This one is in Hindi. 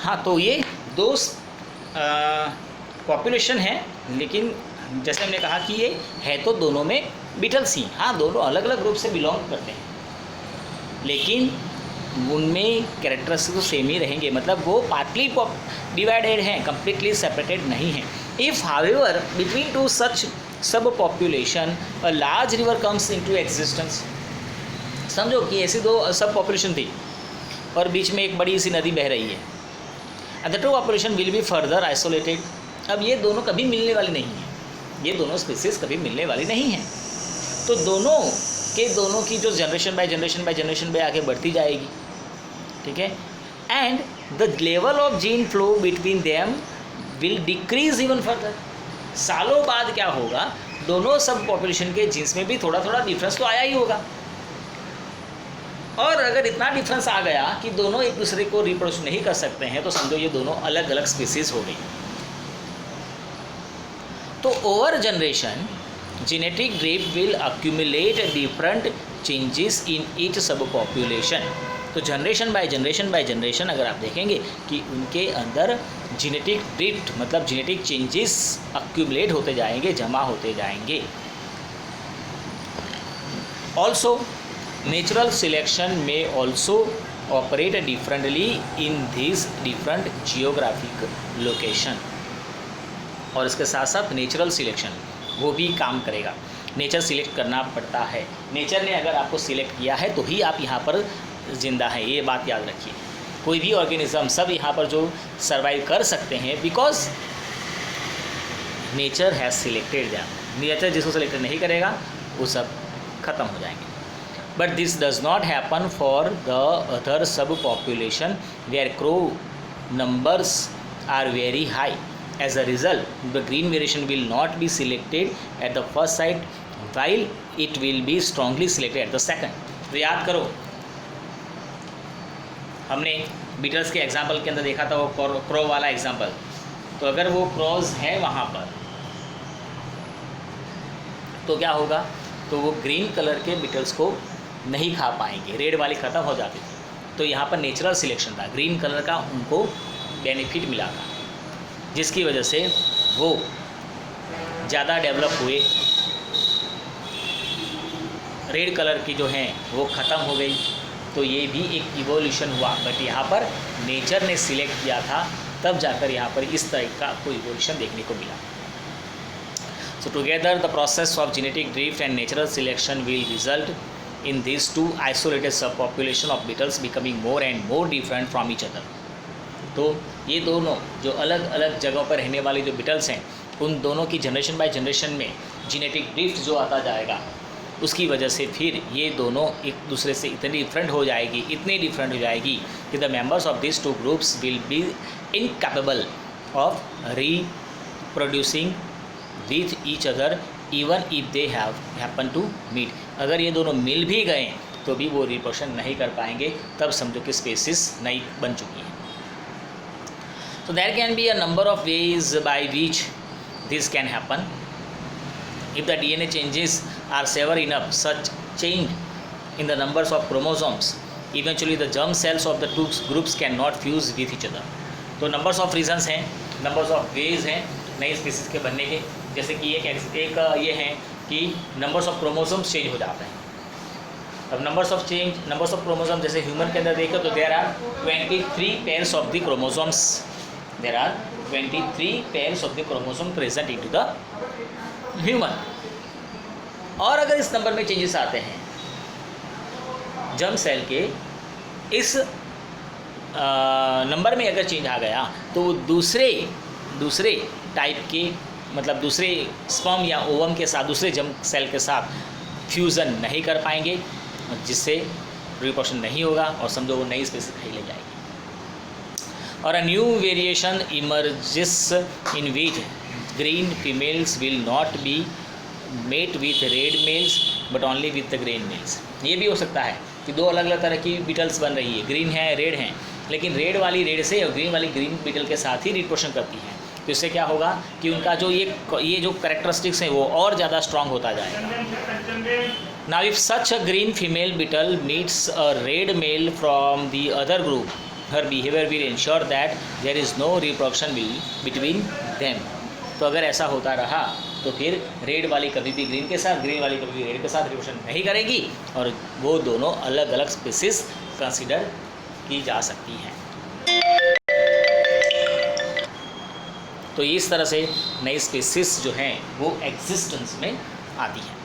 हाँ, तो ये दो पॉपुलेशन है, लेकिन जैसे हमने कहा कि ये है तो दोनों में बीटल्स ही। हाँ, दोनों अलग अलग ग्रुप से बिलोंग करते हैं, लेकिन उनमें कैरेक्टरिस्टिक्स तो सेम ही रहेंगे, मतलब वो पार्टली डिवाइडेड हैं, कम्प्लीटली सेपरेटेड नहीं हैं। If however between two such sub population a large river comes into existence, समझो कि ऐसी दो सब पॉपुलेशन थी और बीच में एक बड़ी सी नदी बह रही है, the two population will be further isolated. अब ये दोनों कभी मिलने वाली नहीं हैं, ये दोनों स्पीसीज कभी मिलने वाली नहीं हैं, तो दोनों की जो जनरेशन बाय जनरेशन बाय आगे बढ़ती जाएगी, ठीक है। And the level of gene flow between them will decrease even further. सालों बाद क्या होगा, दोनों सब पॉपुलेशन के जीन्स में भी थोड़ा थोड़ा डिफरेंस तो आया ही होगा, और अगर इतना डिफरेंस आ गया कि दोनों एक दूसरे को रिप्रोड्यूस नहीं कर सकते हैं, तो समझो ये दोनों अलग अलग स्पीसीज हो गई। तो over generation genetic drift will accumulate different changes in each सब पॉपुलेशन। तो जनरेशन बाय जनरेशन अगर आप देखेंगे कि उनके अंदर जेनेटिक ड्रिफ्ट मतलब जेनेटिक चेंजेस अक्यूमुलेट होते जाएंगे, जमा होते जाएंगे। ऑल्सो नेचुरल सिलेक्शन में also operate differently in this different geographic location. और इसके साथ साथ नेचुरल सिलेक्शन वो भी काम करेगा। नेचर सिलेक्ट करना पड़ता है, नेचर ने अगर आपको सिलेक्ट किया है तो ही आप यहाँ पर ज़िंदा हैं, ये बात याद रखिए। कोई भी ऑर्गेनिज्म सब यहाँ पर जो सर्वाइव कर सकते हैं because nature has selected them. Nature जिसको सिलेक्टेड नहीं करेगा वो सब खत्म हो जाएंगे। But this does not happen for the other sub population where क्रो numbers are very high. As a result, the green variation will not be selected at the first sight, while it will be strongly selected at the second. तो याद करो, हमने बीटल्स के एग्जाम्पल के अंदर देखा था वो क्रो वाला एग्जाम्पल। तो अगर वो क्रॉस है वहाँ पर तो क्या होगा, तो वो ग्रीन कलर के बीटल्स को नहीं खा पाएंगे, रेड वाली ख़त्म हो जाती थी। तो यहाँ पर नेचुरल सिलेक्शन था, ग्रीन कलर का उनको बेनिफिट मिला था, जिसकी वजह से वो ज़्यादा डेवलप हुए। रेड कलर की जो हैं वो ख़त्म हो गई, तो ये भी एक इवोल्यूशन हुआ। बट यहाँ पर नेचर ने सिलेक्ट किया था, तब जाकर यहाँ पर इस तरह का कोई इवोल्यूशन देखने को मिला। So together the process of genetic drift and natural selection will result in these two isolated subpopulation of beetles becoming more and more different from each other. तो ये दोनों जो अलग अलग जगहों पर रहने वाली जो बीटल्स हैं, उन दोनों की जनरेशन बाय जनरेशन में जेनेटिक ड्रिफ्ट जो आता जाएगा, उसकी वजह से फिर ये दोनों एक दूसरे से इतनी डिफरेंट हो जाएगी, इतनी डिफरेंट हो जाएगी कि the members of this two groups will be incapable of reproducing with each other even if they happen to meet. अगर ये दोनों मिल भी गए तो भी वो रिप्रोडक्शन नहीं कर पाएंगे, तब समझो कि स्पेसिस नई बन चुकी है। So there can be a number of ways by which this can happen. If the DNA changes are severe enough, such change in the numbers of chromosomes, eventually the germ cells of the two groups cannot fuse with each other. तो numbers of reasons हैं, numbers of ways हैं नई स्पीसीज के बनने के। जैसे कि एक ये है कि नंबर्स ऑफ क्रोमोसोम्स चेंज हो जाते हैं। अब नंबर्स ऑफ क्रोमोसोम जैसे ह्यूमन के अंदर देखो तो there are 23 pairs of the chromosomes. There are 23 pairs of the chromosome present into the human. और अगर इस नंबर में चेंजेस आते हैं जर्म सेल के इस नंबर में अगर चेंज आ गया तो वो दूसरे टाइप के मतलब दूसरे स्पर्म या ओवम के साथ दूसरे जर्म सेल के साथ फ्यूज़न नहीं कर पाएंगे, जिससे रिप्रोडक्शन नहीं होगा और समझो वो नई स्पीसीज कहीं ले जाएगी। और a new variation emerges in which green females will not be mate with red males but only with the green males. ये भी हो सकता है कि दो अलग अलग तरह की बीटल्स बन रही है, ग्रीन है रेड हैं, लेकिन रेड वाली रेड से और ग्रीन वाली ग्रीन बीटल के साथ ही रिप्रोडक्शन करती है। तो इससे क्या होगा कि उनका जो ये जो कैरेक्टरिस्टिक्स हैं वो और ज़्यादा स्ट्रांग होता जाएगा। Now if such a green female beetle meets a red male from the other group, हर behaviour will ensure that there is no reproduction between them. तो अगर ऐसा होता रहा तो फिर रेड वाली कभी भी ग्रीन के साथ, ग्रीन वाली कभी भी रेड के साथ रिप्रोडक्शन नहीं करेगी और वो दोनों अलग अलग स्पीसीज कंसिडर की जा सकती हैं। तो इस तरह से नई स्पीसीज जो हैं वो एग्जिस्टेंस में आती हैं।